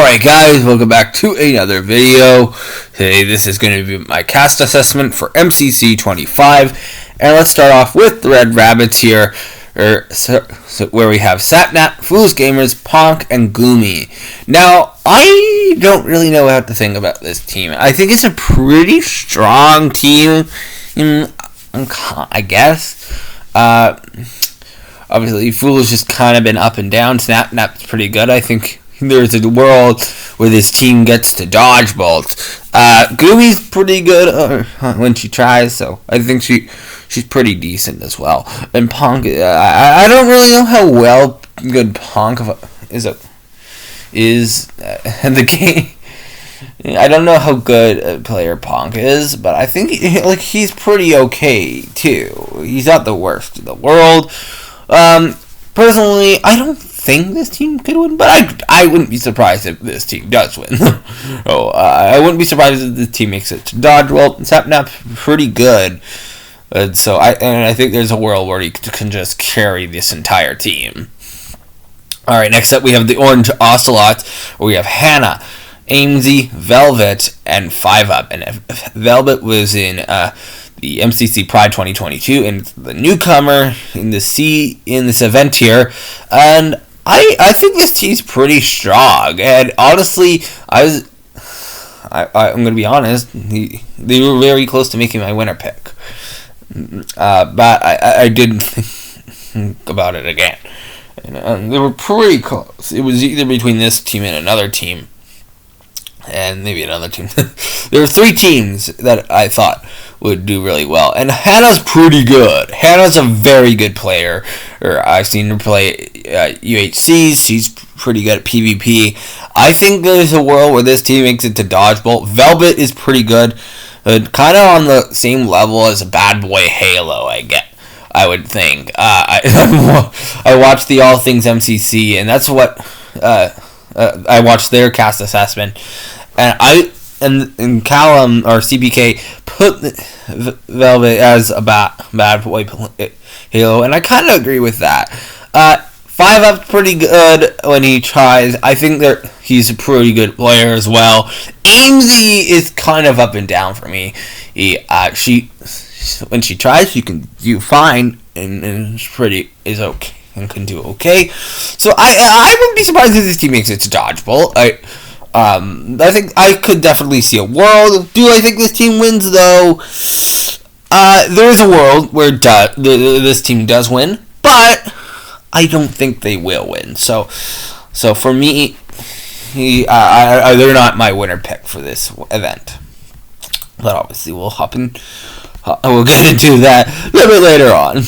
Alright guys, welcome back to another video. Today this is going to be my cast assessment for MCC 25. And let's start off with the Red Rabbits here, where we have Sapnap, Foolish Gamers, Ponk, and Gloomy. Now, I don't really know what to think about this team. I think it's a pretty strong team, I guess. Obviously, Foolish has kind of been up and down. Sapnap's pretty good, I think. There's a world where this team gets to dodge bolts. Goomy's pretty good when she tries, so I think she's pretty decent as well. And Ponk, I don't really know how well good Ponk is in the game. I don't know how good a player Ponk is, but I think he's pretty okay too. He's not the worst in the world. Personally, I don't think this team could win, but I wouldn't be surprised if this team does win. I wouldn't be surprised if this team makes it to dodge. Well, Sapnap's pretty good, so I think there's a world where he can just carry this entire team. All right, next up we have the Orange Ocelots, where we have Hannah, Amesy, Velvet, and 5UP. And Velvet was in the MCC Pride 2022 and the newcomer in this event here, and I think this team's pretty strong. And honestly, I'm gonna be honest, they were very close to making my winner pick, but I didn't think about it again, and they were pretty close. It was either between this team and another team, and maybe another team. There were three teams that I thought would do really well, and Hannah's pretty good. Hannah's a very good player. I've seen her play UHCs. She's pretty good at PvP. I think there's a world where this team makes it to Dodgebolt. Velvet is pretty good, kind of on the same level as a Bad Boy Halo, I would think. I watched the All Things MCC, and that's what I watched their cast assessment, and Callum or CBK put Velvet as a bad boy Halo, and I kind of agree with that. 5UP's pretty good when he tries. I think he's a pretty good player as well. Amesy is kind of up and down for me. When she tries, she can do fine, and is okay and can do okay. So I wouldn't be surprised if this team makes it to Dodgeball. I think I could definitely see a world. Do I think this team wins though? There is a world where this team does win, but I don't think they will win. So for me, they're not my winner pick for this event. But obviously we'll we'll get into that a little bit later on.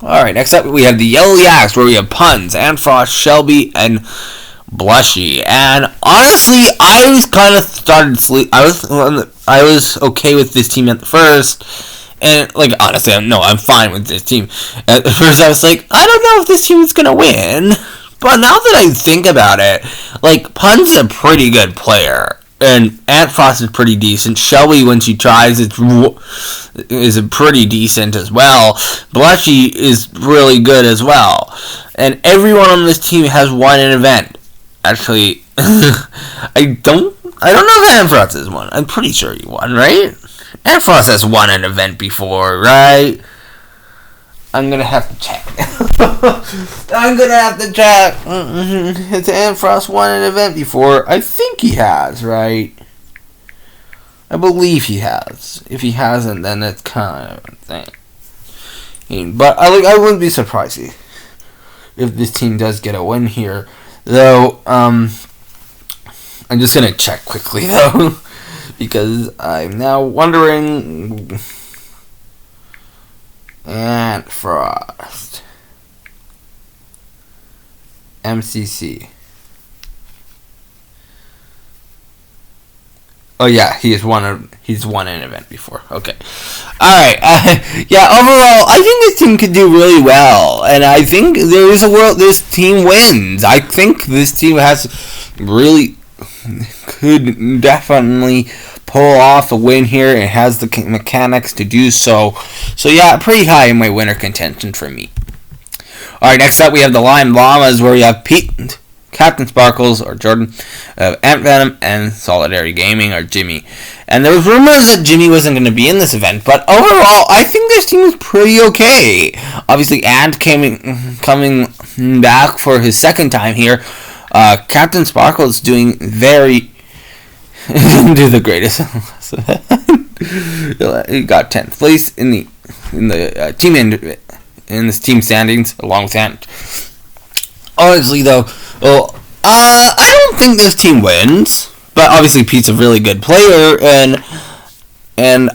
Alright, next up we have the Yellow Yaks, where we have Puns, Antfrost, Shelby, and Blushy. And honestly, I was kind of started sleep. I was okay with this team at the first, and honestly, I'm fine with this team. At first, I was like, I don't know if this team is gonna win, but now that I think about it, Pun's a pretty good player. And Antfrost is pretty decent. Shelby, when she tries, is pretty decent as well. Blushy is really good as well. And everyone on this team has won an event. Actually, I don't know if Antfrost has won. I'm pretty sure he won, right? Antfrost has won an event before, right? I'm gonna have to check. Has Antfrost won an event before? I think he has, right? I believe he has. If he hasn't, then it's kind of a thing. But I wouldn't be surprised if this team does get a win here. Though, I'm just gonna check quickly though, because I'm now wondering. Antfrost, MCC. Oh yeah, he's won an event before. Okay, all right. Yeah, overall, I think this team could do really well, and I think there is a world this team wins. I think this team could definitely pull off a win here and has the mechanics to do so. So yeah, pretty high in my winner contention for me. All right, next up we have the Lime Llamas, where we have Pete, Captain Sparkles, or Jordan, Ant Venom, and Solidarity Gaming, or Jimmy. And there was rumors that Jimmy wasn't going to be in this event, but overall, I think this team is pretty okay. Obviously, Ant coming back for his second time here. Captain Sparkles doing very... didn't do the greatest. He got 10th place in the team in this team standings, along with Ant. Honestly, though, I don't think this team wins. But obviously, Pete's a really good player, and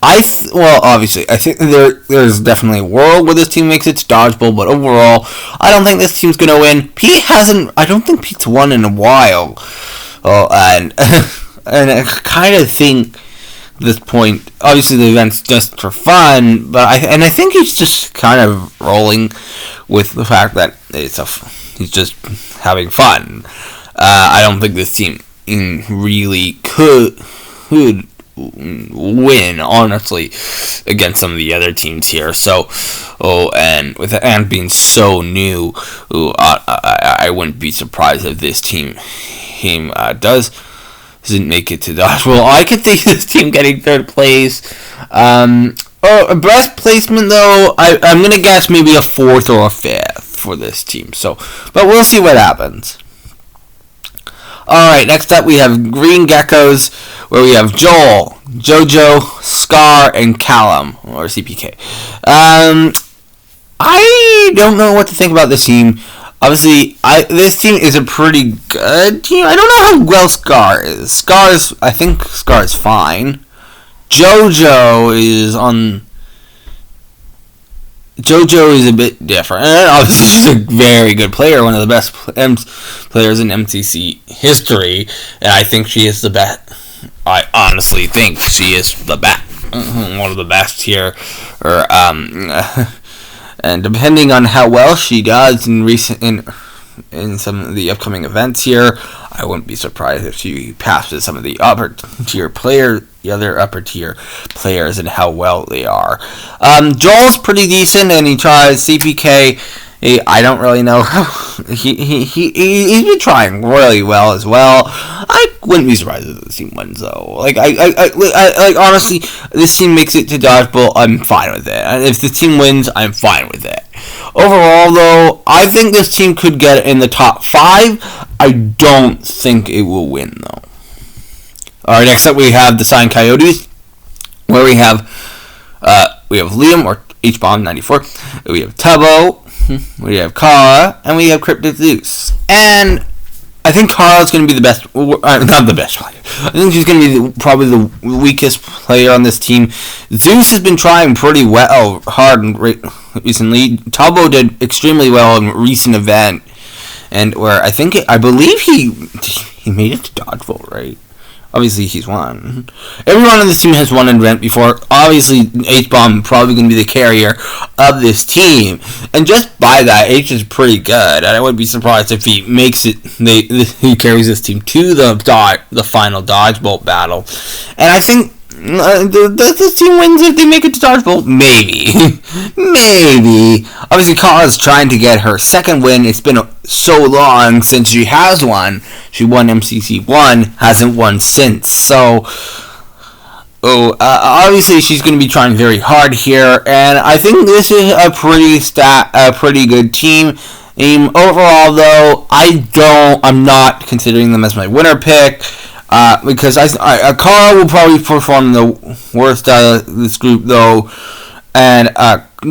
obviously, I think there's definitely a world where this team makes it to Dodgeball. But overall, I don't think this team's gonna win. I don't think Pete's won in a while. And I kind of think at this point, obviously the event's just for fun, but I think he's just kind of rolling with the fact that he's just having fun. I don't think this team really could win, honestly, against some of the other teams here. So, and with Ant being so new, I wouldn't be surprised if this team doesn't make it to Dodgeball. I could see this team getting third place. Best placement, though, I'm going to guess maybe a fourth or a fifth for this team. So, but we'll see what happens. Alright, next up we have Green Geckos, where we have Joel, Jojo, Scar, and Callum, or CPK. I don't know what to think about this team. Obviously, this team is a pretty good team. I don't know how well Scar is. I think Scar is fine. Jojo is a bit different. And obviously, she's a very good player, one of the best players in MCC history, and I think she is the best. I honestly think she is the best, one of the best here. And depending on how well she does in some of the upcoming events here, I wouldn't be surprised if she passes some of the other upper tier players and how well they are. Joel's pretty decent, and he tries CPK. I don't really know how he's been trying really well as well. I wouldn't be surprised if this team wins, though. I honestly, this team makes it to Dodgeball, I'm fine with it. And if the team wins, I'm fine with it. Overall, though, I think this team could get in the top 5. I don't think it will win, though. Alright, next up we have the Cyan Coyotes, where we have Liam, or HBomb94, we have Tubbo, we have Kara, and we have Cryptic Zeus. And I think Kara's going to be the best, not the best player. I think she's going to be probably the weakest player on this team. Zeus has been trying pretty hard recently. Tubbo did extremely well in a recent event, and where I believe he made it to Dodgeball, right? Obviously, he's won. Everyone on this team has won an event before. Obviously, H-Bomb probably going to be the carrier of this team. And just by that, H is pretty good. And I wouldn't be surprised if he makes it, he carries this team to the final Dodgeball battle. And I think this team wins if they make it to Dodgeball. Maybe. Maybe. Obviously, Kara's trying to get her second win. It's been so long since she has won. She won MCC 1, hasn't won since. So, obviously she's going to be trying very hard here, and I think this is a pretty good team. Overall, though, I'm not considering them as my winner pick. Because Kara will probably perform the worst out of this group, though, and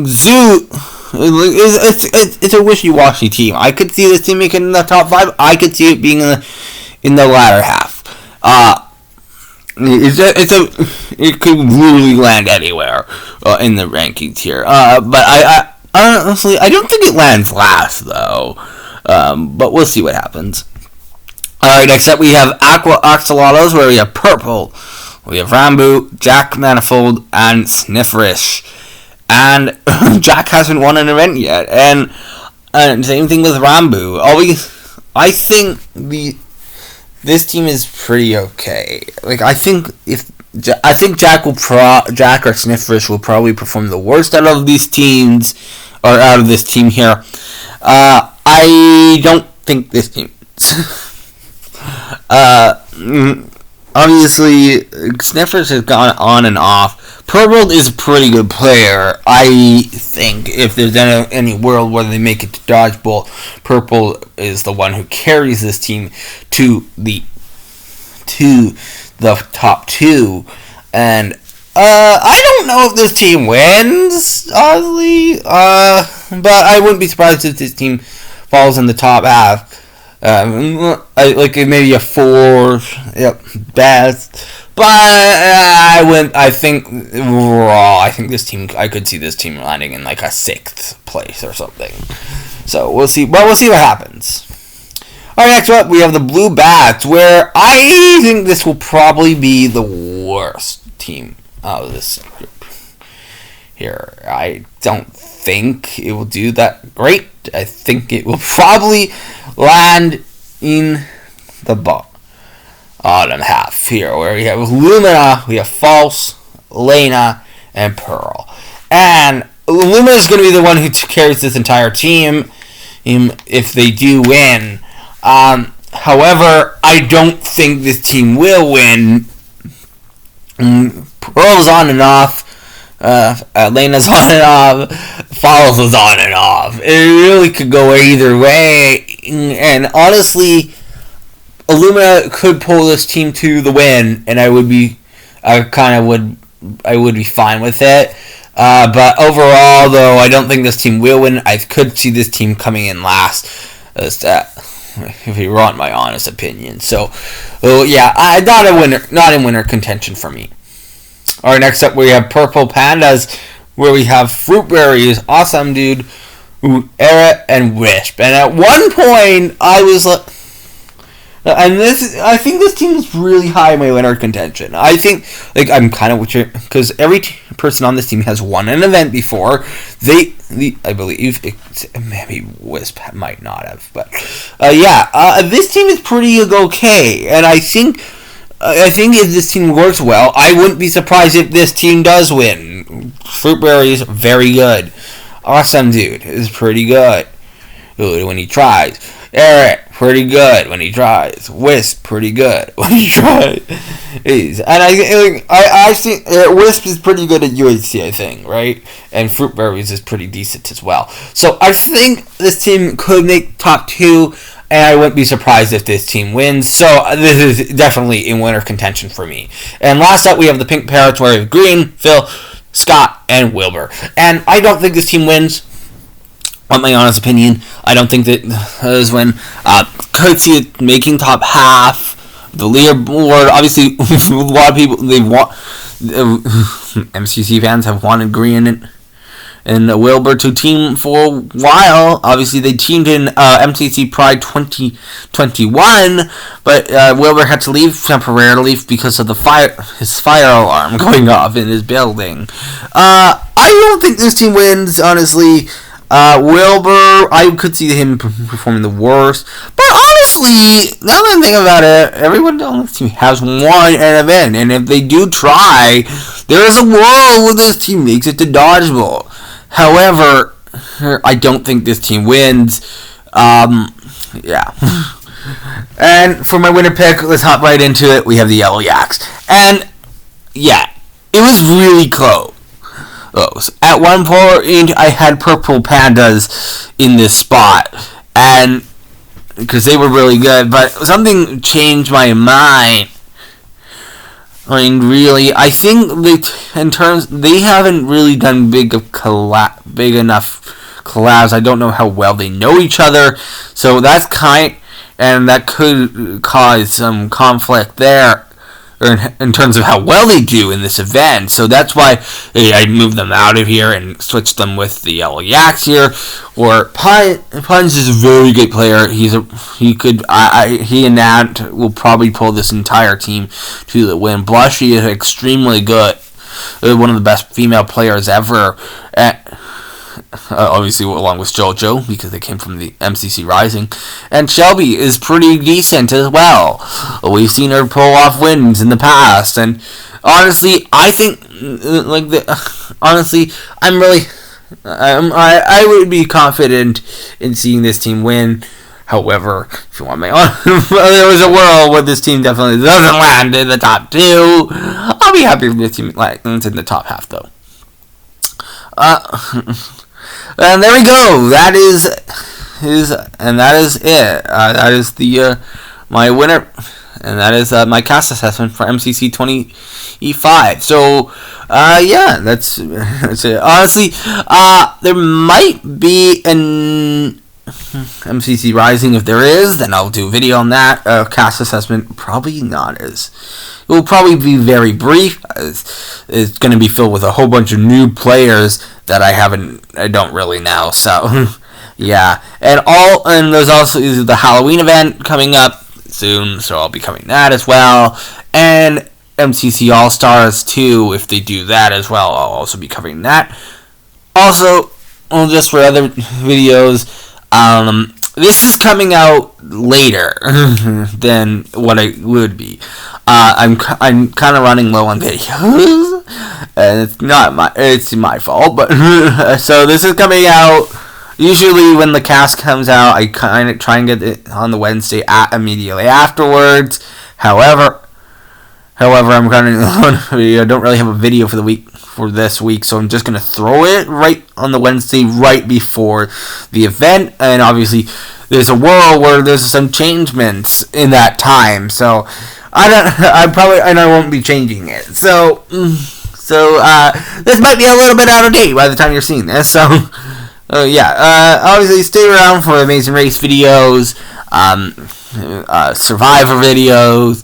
Zoo, it's a wishy-washy team. I could see this team making the top 5. I could see it being in the latter half. It could really land anywhere in the rankings here. But I honestly, I don't think it lands last, though. But we'll see what happens. Alright, next up we have Aqua Axolotls, where we have Purple, we have Rambo, Jack Manifold, and Snifferish. And Jack hasn't won an event yet, and same thing with Rambo. I think this team is pretty okay. I think Jack or Snifferish will probably perform the worst out of these teams, or out of this team here. I don't think this team Obviously, Sniffers has gone on and off. Purple is a pretty good player. I think if there's any world where they make it to Dodgeball, Purple is the one who carries this team to the top two. And I don't know if this team wins, honestly. But I wouldn't be surprised if this team falls in the top half. Like maybe a 4, best. But I think overall, I think this team. I could see this team landing in like a 6th place or something. So we'll see. But we'll see what happens. All right, next up we have the Blue Bats, where I think this will probably be the worst team out of this group. Here, I don't think it will do that great. I think it will probably land in the bottom half here, where we have Lumina, we have False, Lena, and Pearl. And Lumina is going to be the one who carries this entire team if they do win. However, I don't think this team will win. Pearl's on and off. Lena's on and off. Falls is on and off. It really could go either way. And honestly, Illumina could pull this team to the win, and I would be fine with it. But overall, though, I don't think this team will win. I could see this team coming in last. If you want my honest opinion. So, yeah, not in winner contention for me. All right, next up we have Purple Pandas, where we have Fruit Berries, Awesome Dude, Era, and Wisp. And at one point, I was like, I think this team is really high in my winner contention. I think, I'm kind of with you, because every person on this team has won an event before. I believe, maybe Wisp might not have, but this team is pretty okay, and I think if this team works well, I wouldn't be surprised if this team does win. Fruit Berry is very good. Awesome Dude is pretty good when he tries. Eric, pretty good when he tries. Wisp, pretty good when he tries. And I think Wisp is pretty good at UHC, I think, right? And Fruit Berries is pretty decent as well. So I think this team could make top 2, and I wouldn't be surprised if this team wins. So this is definitely in winner contention for me. And last up, we have the Pink Parrots, where we have Green, Phil, Scott, and Wilbur. And I don't think this team wins. On my honest opinion, I don't think that this win. Could see it making top half. The leaderboard, obviously, a lot of people MCC fans have wanted Green and Wilbur to team for a while. Obviously, they teamed in MCC Pride 2021, but Wilbur had to leave temporarily because of his fire alarm going off in his building. I don't think this team wins, honestly. Wilbur, I could see him performing the worst. But honestly, now that I think about it, everyone on this team has won an event. And if they do try, there is a world where this team makes it to Dodgeball. However, I don't think this team wins. Yeah. And for my winner pick, let's hop right into it. We have the Yellow Yaks. And, yeah, it was really close. At one point, I had Purple Pandas in this spot, and because they were really good, but something changed my mind. I mean, really, I think they haven't really done big enough collabs. I don't know how well they know each other, so and that could cause some conflict there. In terms of how well they do in this event. So that's why I moved them out of here and switched them with the Yellow Yaks here. Or Puns is a very good player. He and Nat will probably pull this entire team to the win. Blushy is extremely good. One of the best female players ever. Obviously along with JoJo, because they came from the MCC Rising. And Shelby is pretty decent as well. We've seen her pull off wins in the past, and honestly, I think I would be confident in seeing this team win. However, if you want me on, there was a world where this team definitely doesn't land in the top 2. I'll be happy if this team lands in the top half, though. And there we go. That is it. That is the my winner, and that is my cast assessment for MCC 20E5. So, yeah, that's it. Honestly, there might be an MCC Rising. If there is, then I'll do a video on that. Cast assessment, probably not as. It will probably be very brief. It's going to be filled with a whole bunch of new players that I don't really know. So, yeah. And there's also the Halloween event coming up soon, so I'll be covering that as well. And MCC All-Stars 2, if they do that as well, I'll also be covering that. Also, just for other videos, this is coming out later than what I would be. I'm kind of running low on videos, and it's my fault. But so this is coming out. Usually when the cast comes out, I kind of try and get it on the Wednesday immediately afterwards. However, I'm kind of on a video. I don't really have a video for this week, so I'm just gonna throw it right on the Wednesday, right before the event. And obviously, there's a world where there's some changements in that time, so I won't be changing it. So this might be a little bit out of date by the time you're seeing this. So. Obviously stay around for Amazing Race videos, Survivor videos,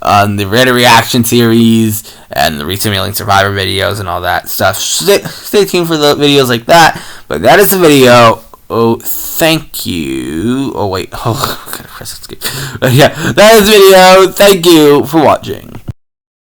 the Reddit reaction series, and the Recent Mailing Survivor videos, and all that stuff. Stay tuned for the videos like that. But that is the video. Oh, thank you. Oh, wait. Oh, I gotta press escape. Yeah, that is the video. Thank you for watching.